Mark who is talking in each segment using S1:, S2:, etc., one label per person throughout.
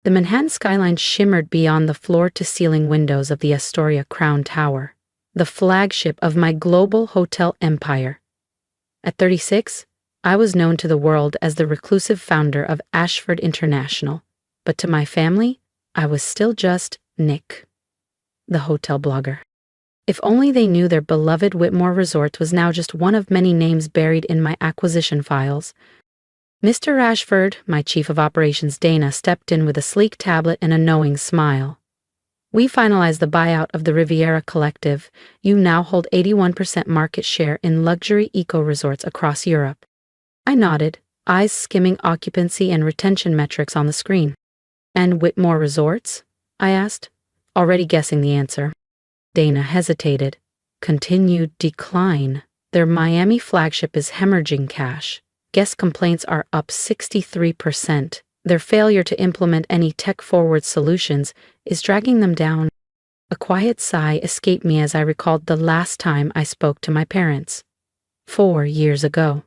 S1: The Manhattan skyline shimmered beyond the floor-to-ceiling windows of the Astoria Crown Tower, the flagship of my global hotel empire. At 36, I was known to the world as the reclusive founder of Ashford International, but to my family, I was still just Nick, the hotel blogger. If only they knew their beloved Whitmore Resorts was now just one of many names buried in my acquisition files. Mr. Ashford, my chief of operations Dana, stepped in with a sleek tablet and a knowing smile. We finalized the buyout of the Riviera Collective. You now hold 81% market share in luxury eco-resorts across Europe. I nodded, eyes skimming occupancy and retention metrics on the screen. And Whitmore Resorts? I asked, already guessing the answer. Dana hesitated. Continued decline. Their Miami flagship is hemorrhaging cash. Guest complaints are up 63%. Their failure to implement any tech-forward solutions is dragging them down. A quiet sigh escaped me as I recalled the last time I spoke to my parents. 4 years ago.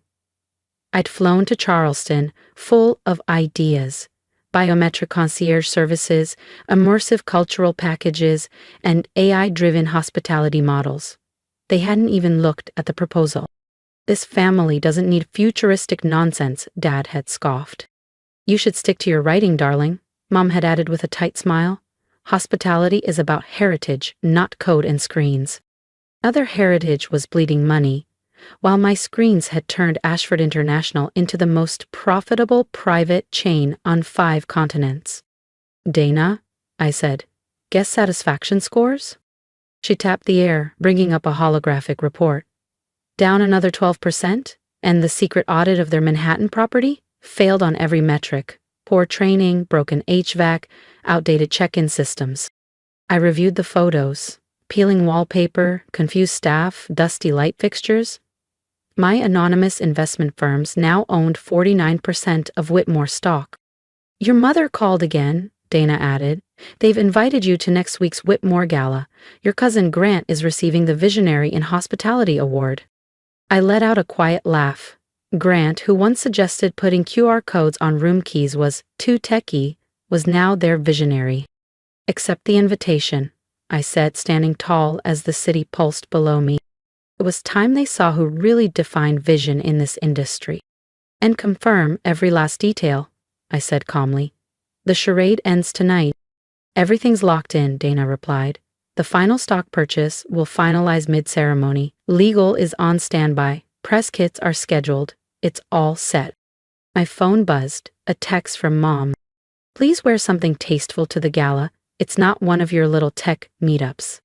S1: I'd flown to Charleston, full of ideas. Biometric concierge services, immersive cultural packages, and AI-driven hospitality models. They hadn't even looked at the proposal. This family doesn't need futuristic nonsense, Dad had scoffed. You should stick to your writing, darling, Mom had added with a tight smile. Hospitality is about heritage, not code and screens. Other heritage was bleeding money, while my screens had turned Ashford International into the most profitable private chain on 5 continents. Dana, I said, guest satisfaction scores? She tapped the air, bringing up a holographic report. Down another 12%, and the secret audit of their Manhattan property failed on every metric. Poor training, broken HVAC, outdated check-in systems. I reviewed the photos, peeling wallpaper, confused staff, dusty light fixtures. My anonymous investment firms now owned 49% of Whitmore stock. Your mother called again, Dana added. They've invited you to next week's Whitmore Gala. Your cousin Grant is receiving the Visionary in Hospitality Award. I let out a quiet laugh. Grant, who once suggested putting QR codes on room keys was too techy, was now their visionary. Accept the invitation, I said, standing tall as the city pulsed below me. It was time they saw who really defined vision in this industry. And confirm every last detail, I said calmly. The charade ends tonight. Everything's locked in, Dana replied. The final stock purchase will finalize mid-ceremony. Legal is on standby. Press kits are scheduled. It's all set. My phone buzzed, a text from Mom. Please wear something tasteful to the gala. It's not one of your little tech meetups.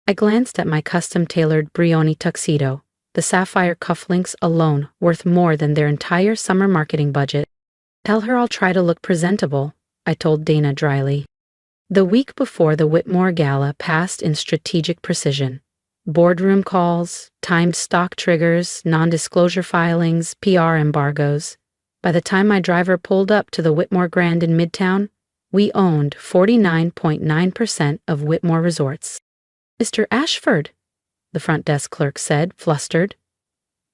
S1: I glanced at my custom-tailored Brioni tuxedo, the sapphire cufflinks alone worth more than their entire summer marketing budget. Tell her I'll try to look presentable, I told Dana dryly. The week before the Whitmore Gala passed in strategic precision. Boardroom calls, timed stock triggers, non-disclosure filings, PR embargoes. By the time my driver pulled up to the Whitmore Grand in Midtown, we owned 49.9% of Whitmore Resorts. Mr. Ashford, the front desk clerk said, flustered.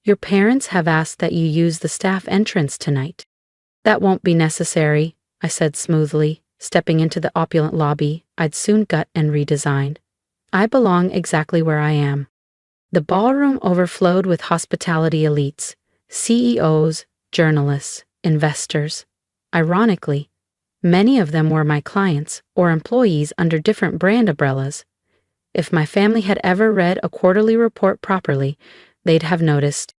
S1: Your parents have asked that you use the staff entrance tonight. That won't be necessary, I said smoothly, stepping into the opulent lobby I'd soon gut and redesigned. I belong exactly where I am. The ballroom overflowed with hospitality elites, CEOs, journalists, investors. Ironically, many of them were my clients or employees under different brand umbrellas. If my family had ever read a quarterly report properly, they'd have noticed.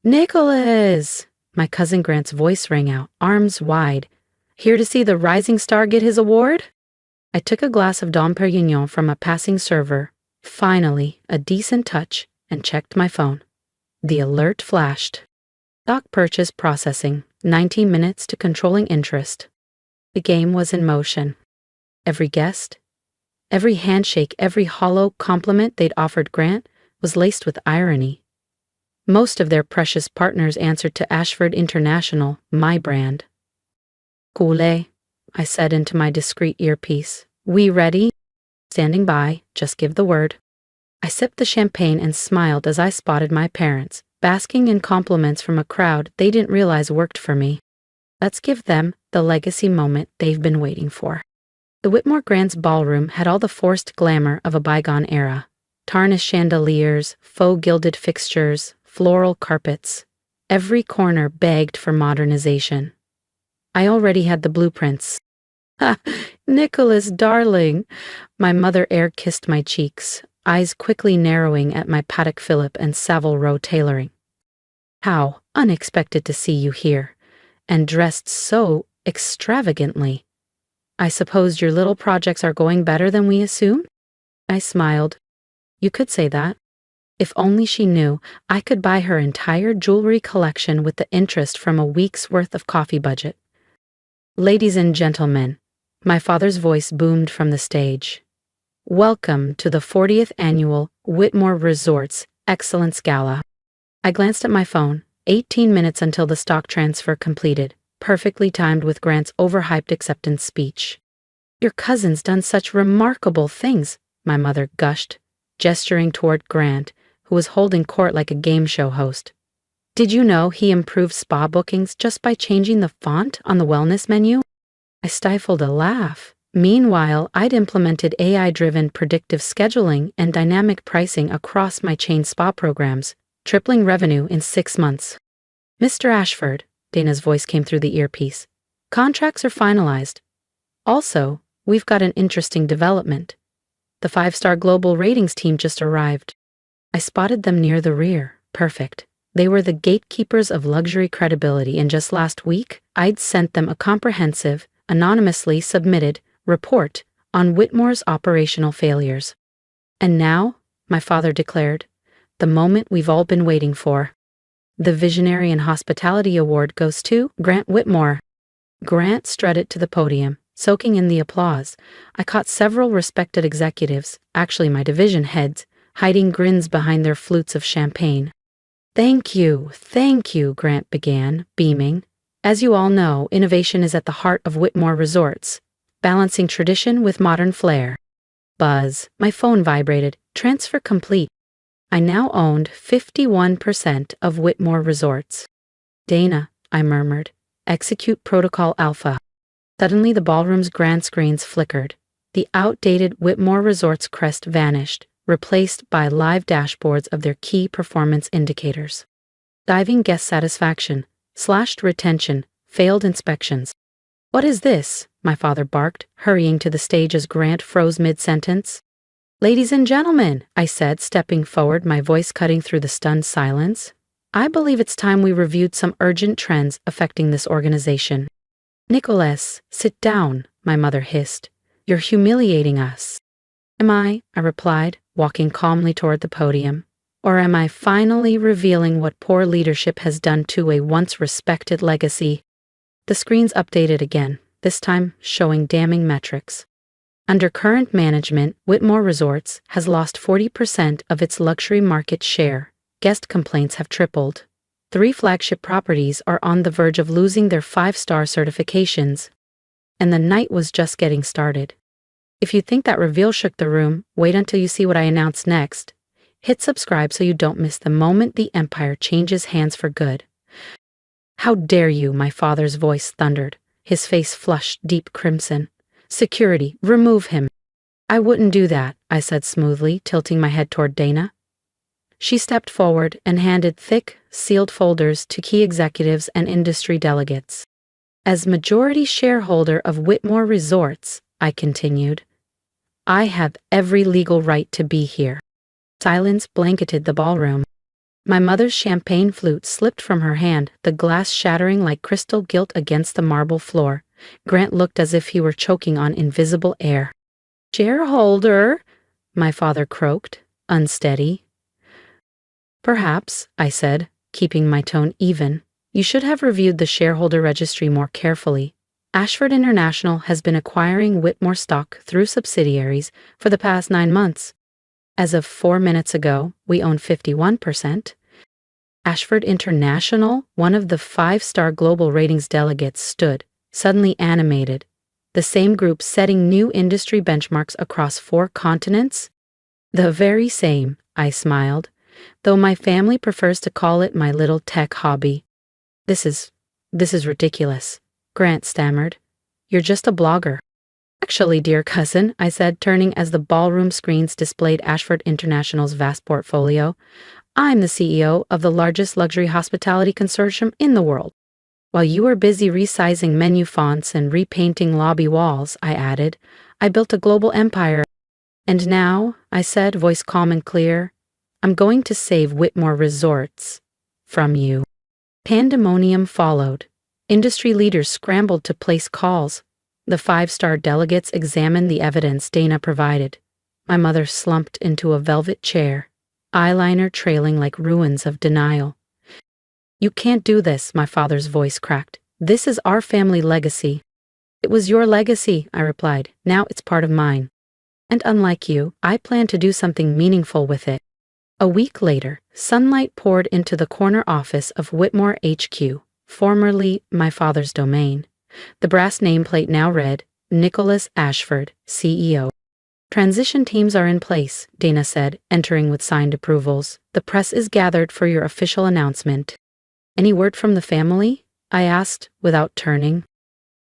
S1: Nicholas! My cousin Grant's voice rang out, arms wide. Here to see the rising star get his award? I took a glass of Dom Perignon from a passing server, finally a decent touch, and checked my phone. The alert flashed. Stock purchase processing, 19 minutes to controlling interest. The game was in motion. Every guest, every handshake, every hollow compliment they'd offered Grant was laced with irony. Most of their precious partners answered to Ashford International, my brand. Cooley, I said into my discreet earpiece. We ready? Standing by, just give the word. I sipped the champagne and smiled as I spotted my parents, basking in compliments from a crowd they didn't realize worked for me. Let's give them the legacy moment they've been waiting for. The Whitmore Grant's ballroom had all the forced glamour of a bygone era. Tarnished chandeliers, faux gilded fixtures, floral carpets. Every corner begged for modernization. I already had the blueprints. "Ha, Nicholas, darling!" My mother air-kissed my cheeks, eyes quickly narrowing at my Patek Philippe and Savile Row tailoring. "How unexpected to see you here, and dressed so extravagantly. I suppose your little projects are going better than we assumed?" I smiled. You could say that. If only she knew, I could buy her entire jewelry collection with the interest from a week's worth of coffee budget. "Ladies and gentlemen," my father's voice boomed from the stage. "Welcome to the 40th Annual Whitmore Resorts Excellence Gala." I glanced at my phone. 18 minutes until the stock transfer completed, perfectly timed with Grant's overhyped acceptance speech. "Your cousin's done such remarkable things," my mother gushed, gesturing toward Grant, who was holding court like a game show host. "Did you know he improved spa bookings just by changing the font on the wellness menu?" I stifled a laugh. Meanwhile, I'd implemented AI-driven predictive scheduling and dynamic pricing across my chain spa programs, tripling revenue in 6 months. "Mr. Ashford," Dana's voice came through the earpiece, "contracts are finalized. Also, we've got an interesting development. The 5-star global ratings team just arrived." I spotted them near the rear. Perfect. They were the gatekeepers of luxury credibility, and just last week, I'd sent them a comprehensive, anonymously submitted report on Whitmore's operational failures. "And now," my father declared, "the moment we've all been waiting for. The Visionary in Hospitality Award goes to Grant Whitmore." Grant strutted to the podium, soaking in the applause. I caught several respected executives, actually my division heads, hiding grins behind their flutes of champagne. Thank you," Grant began, beaming. "As you all know, innovation is at the heart of Whitmore Resorts, balancing tradition with modern flair." Buzz. My phone vibrated. Transfer complete. I now owned 51% of Whitmore Resorts. "Dana," I murmured, "execute Protocol Alpha." Suddenly the ballroom's grand screens flickered. The outdated Whitmore Resorts crest vanished, replaced by live dashboards of their key performance indicators. Diving guest satisfaction, slashed retention, failed inspections. "What is this?" my father barked, hurrying to the stage as Grant froze mid-sentence. "Ladies and gentlemen," I said, stepping forward, my voice cutting through the stunned silence, "I believe it's time we reviewed some urgent trends affecting this organization." "Nicholas, sit down," my mother hissed. "You're humiliating us." "Am I?" I replied, walking calmly toward the podium. "Or am I finally revealing what poor leadership has done to a once respected legacy?" The screens updated again, this time showing damning metrics. Under current management, Whitmore Resorts has lost 40% of its luxury market share. Guest complaints have tripled. 3 flagship properties are on the verge of losing their 5-star certifications. And the night was just getting started. If you think that reveal shook the room, wait until you see what I announce next. Hit subscribe so you don't miss the moment the empire changes hands for good. "How dare you?" my father's voice thundered, his face flushed deep crimson. "Security, remove him." "I wouldn't do that," I said smoothly, tilting my head toward Dana. She stepped forward and handed thick, sealed folders to key executives and industry delegates. "As majority shareholder of Whitmore Resorts," I continued, "I have every legal right to be here." Silence blanketed the ballroom. My mother's champagne flute slipped from her hand, the glass shattering like crystal gilt against the marble floor. Grant looked as if he were choking on invisible air. "Shareholder," my father croaked, unsteady. "Perhaps," I said, keeping my tone even, "you should have reviewed the shareholder registry more carefully. Ashford International has been acquiring Whitmore stock through subsidiaries for the past 9 months. As of 4 minutes ago, we own 51%. Ashford International, one of the 5-star global ratings delegates, stood, suddenly animated. The same group setting new industry benchmarks across 4 continents? "The very same," I smiled, though my family prefers to call it my little tech hobby. This is ridiculous. Grant stammered. You're just a blogger. Actually, dear cousin, I said, turning as the ballroom screens displayed Ashford International's vast portfolio, I'm the CEO of the largest luxury hospitality consortium in the world. While you were busy resizing menu fonts and repainting lobby walls, I added, I built a global empire. And now, I said, voice calm and clear, I'm going to save Whitmore Resorts from you. Pandemonium followed. Industry leaders scrambled to place calls. The 5-star delegates examined the evidence Dana provided. My mother slumped into a velvet chair, eyeliner trailing like ruins of denial. You can't do this, my father's voice cracked. This is our family legacy. It was your legacy, I replied. Now it's part of mine. And unlike you, I plan to do something meaningful with it. A week later, sunlight poured into the corner office of Whitmore HQ, formerly my father's domain. The brass nameplate now read, Nicholas Ashford, CEO. Transition teams are in place, Dana said, entering with signed approvals. The press is gathered for your official announcement. Any word from the family? I asked, without turning.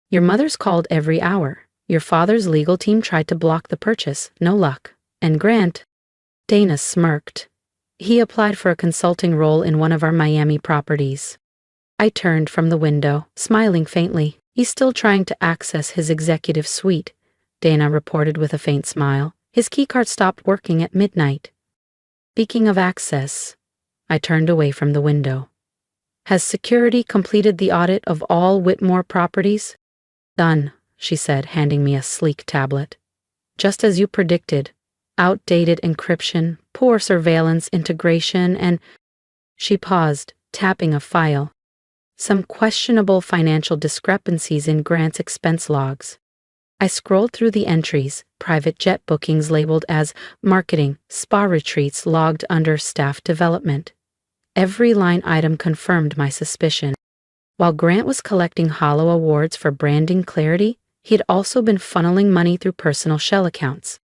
S1: Your mother's called every hour. Your father's legal team tried to block the purchase. No luck. And Grant? Dana smirked. He applied for a consulting role in one of our Miami properties. I turned from the window, smiling faintly. He's still trying to access his executive suite, Dana reported with a faint smile. His keycard stopped working at midnight. Speaking of access, I turned away from the window. Has security completed the audit of all Whitmore properties? Done, she said, handing me a sleek tablet. Just as you predicted. Outdated encryption, poor surveillance integration, and... She paused, tapping a file. Some questionable financial discrepancies in Grant's expense logs. I scrolled through the entries, private jet bookings labeled as marketing, spa retreats logged under staff development. Every line item confirmed my suspicion. While Grant was collecting hollow awards for branding clarity, he had also been funneling money through personal shell accounts.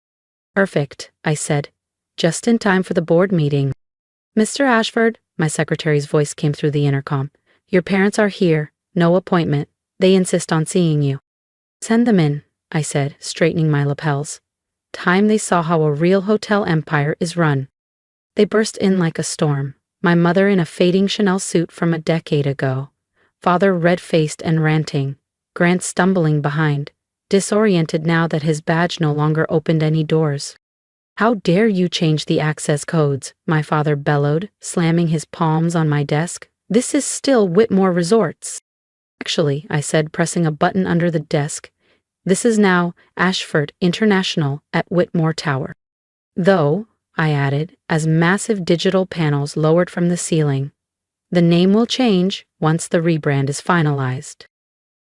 S1: Perfect, I said, just in time for the board meeting. Mr. Ashford, my secretary's voice came through the intercom. Your parents are here, no appointment. They insist on seeing you. Send them in, I said, straightening my lapels. Time they saw how a real hotel empire is run. They burst in like a storm. My mother in a fading Chanel suit from a decade ago. Father red-faced and ranting. Grant stumbling behind, disoriented now that his badge no longer opened any doors. How dare you change the access codes, my father bellowed, slamming his palms on my desk. This is still Whitmore Resorts. Actually, I said, pressing a button under the desk, this is now Ashford International at Whitmore Tower. Though, I added, as massive digital panels lowered from the ceiling, the name will change once the rebrand is finalized.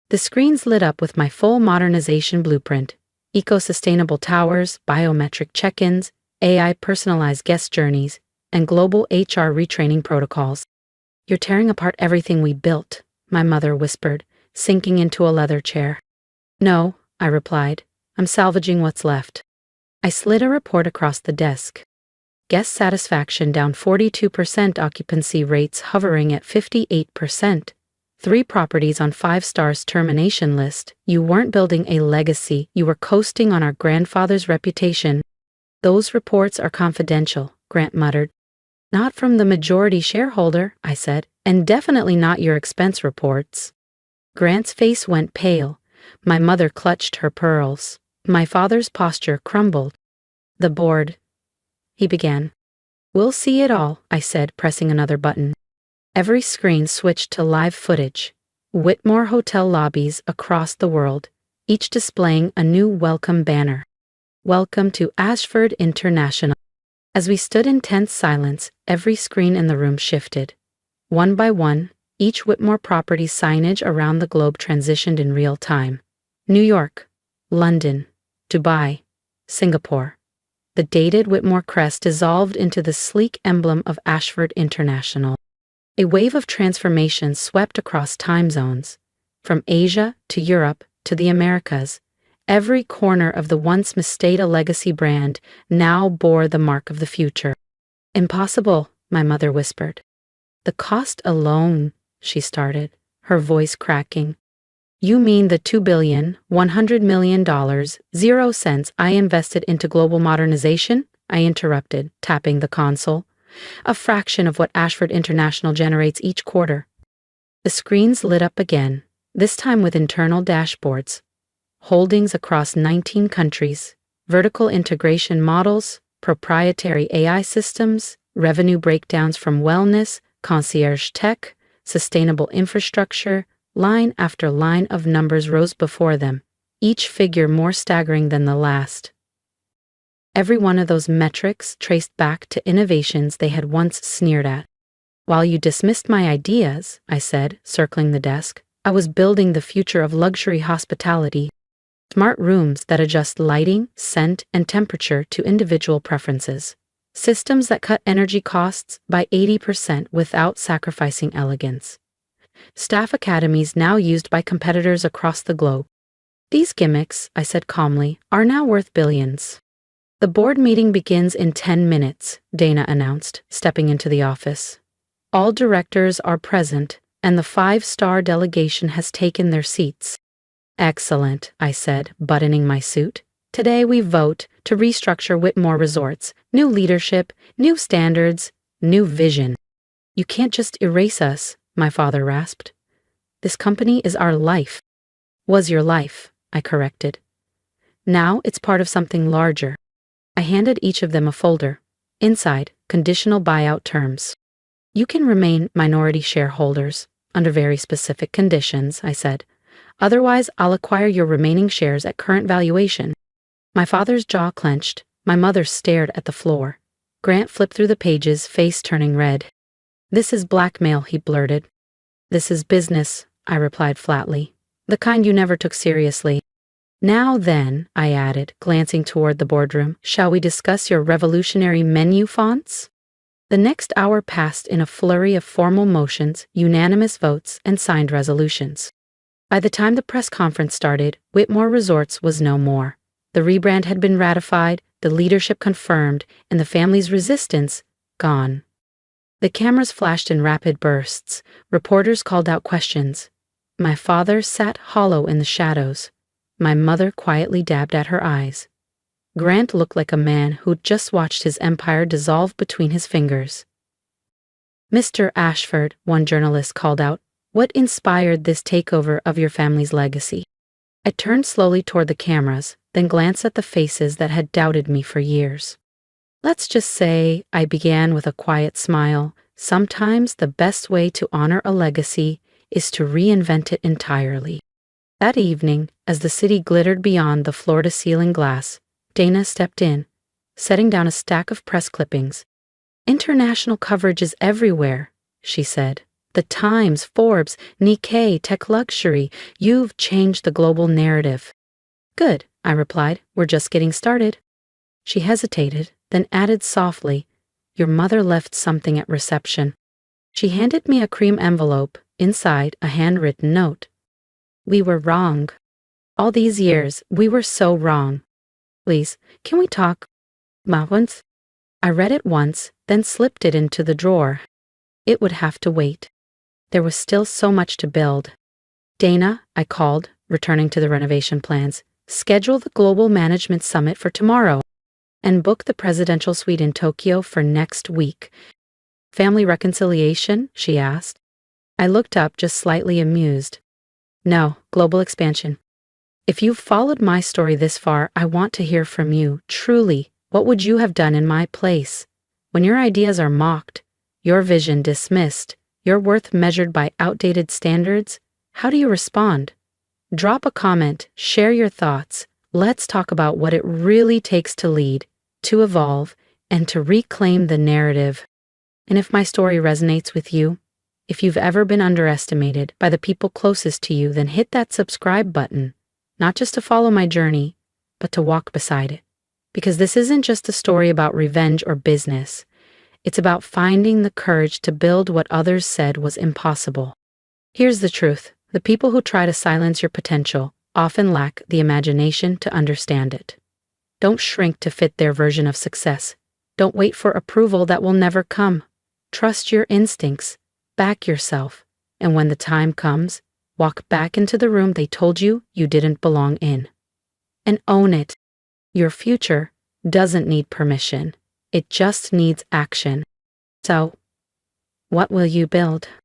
S1: The screens lit up with my full modernization blueprint, eco-sustainable towers, biometric check-ins, AI personalized guest journeys, and global HR retraining protocols. You're tearing apart everything we built, my mother whispered, sinking into a leather chair. No, I replied. I'm salvaging what's left. I slid a report across the desk. Guest satisfaction down 42%, occupancy rates hovering at 58%. 3 properties on 5 stars termination list. You weren't building a legacy, you were coasting on our grandfather's reputation. Those reports are confidential, Grant muttered. Not from the majority shareholder, I said, and definitely not your expense reports. Grant's face went pale. My mother clutched her pearls. My father's posture crumbled. The board, he began. We'll see it all, I said, pressing another button. Every screen switched to live footage. Whitmore hotel lobbies across the world, each displaying a new welcome banner. Welcome to Ashford International. As we stood in tense silence, every screen in the room shifted. One by one, each Whitmore property's signage around the globe transitioned in real time. New York, London, Dubai, Singapore. The dated Whitmore crest dissolved into the sleek emblem of Ashford International. A wave of transformation swept across time zones. From Asia to Europe to the Americas, every corner of the once Misteda legacy brand now bore the mark of the future. Impossible, my mother whispered. The cost alone, she started, her voice cracking. You mean the $2,100,000,000, 0 cents I invested into global modernization? I interrupted, tapping the console. A fraction of what Ashford International generates each quarter. The screens lit up again, this time with internal dashboards. Holdings across 19 countries, vertical integration models, proprietary AI systems, revenue breakdowns from wellness, concierge tech, sustainable infrastructure. Line after line of numbers rose before them, each figure more staggering than the last. Every one of those metrics traced back to innovations they had once sneered at. While you dismissed my ideas, I said, circling the desk, I was building the future of luxury hospitality. Smart rooms that adjust lighting, scent, and temperature to individual preferences. Systems that cut energy costs by 80% without sacrificing elegance. Staff academies now used by competitors across the globe. These gimmicks, I said calmly, are now worth billions. The board meeting begins in 10 minutes, Dana announced, stepping into the office. All directors are present, and the 5-star delegation has taken their seats. Excellent, I said, buttoning my suit. Today we vote to restructure Whitmore Resorts. New leadership, new standards, new vision. You can't just erase us, my father rasped. This company is our life. Was your life, I corrected. Now it's part of something larger. I handed each of them a folder. Inside, conditional buyout terms. You can remain minority shareholders, under very specific conditions, I said. Otherwise, I'll acquire your remaining shares at current valuation. My father's jaw clenched. My mother stared at the floor. Grant flipped through the pages, face turning red. This is blackmail, he blurted. This is business, I replied flatly. The kind you never took seriously. Now then, I added, glancing toward the boardroom, shall we discuss your revolutionary menu fonts? The next hour passed in a flurry of formal motions, unanimous votes, and signed resolutions. By the time the press conference started, Whitmore Resorts was no more. The rebrand had been ratified, the leadership confirmed, and the family's resistance gone. The cameras flashed in rapid bursts. Reporters called out questions. My father sat hollow in the shadows. My mother quietly dabbed at her eyes. Grant looked like a man who'd just watched his empire dissolve between his fingers. Mr. Ashford, one journalist called out, what inspired this takeover of your family's legacy? I turned slowly toward the cameras, then glanced at the faces that had doubted me for years. Let's just say, I began with a quiet smile, sometimes the best way to honor a legacy is to reinvent it entirely. That evening, as the city glittered beyond the floor-to-ceiling glass, Dana stepped in, setting down a stack of press clippings. International coverage is everywhere, she said. The Times, Forbes, Nikkei, Tech Luxury, you've changed the global narrative. Good, I replied, we're just getting started. She hesitated, then added softly, your mother left something at reception. She handed me a cream envelope, inside a handwritten note. We were wrong. All these years, we were so wrong. Please, can we talk? Once? I read it once, then slipped it into the drawer. It would have to wait. There was still so much to build. Dana, I called, returning to the renovation plans, schedule the Global Management Summit for tomorrow, and book the presidential suite in Tokyo for next week. Family reconciliation? She asked. I looked up, just slightly amused. No, global expansion. If you've followed my story this far, I want to hear from you. Truly, what would you have done in my place? When your ideas are mocked, your vision dismissed, your worth measured by outdated standards, how do you respond? Drop a comment, share your thoughts. Let's talk about what it really takes to lead, to evolve, and to reclaim the narrative. And if my story resonates with you, if you've ever been underestimated by the people closest to you, then hit that subscribe button, not just to follow my journey, but to walk beside it. Because this isn't just a story about revenge or business. It's about finding the courage to build what others said was impossible. Here's the truth. The people who try to silence your potential often lack the imagination to understand it. Don't shrink to fit their version of success. Don't wait for approval that will never come. Trust your instincts. Back yourself. And when the time comes, Walk back into the room they told you you didn't belong in. And own it. Your future doesn't need permission. It just needs action. So, what will you build?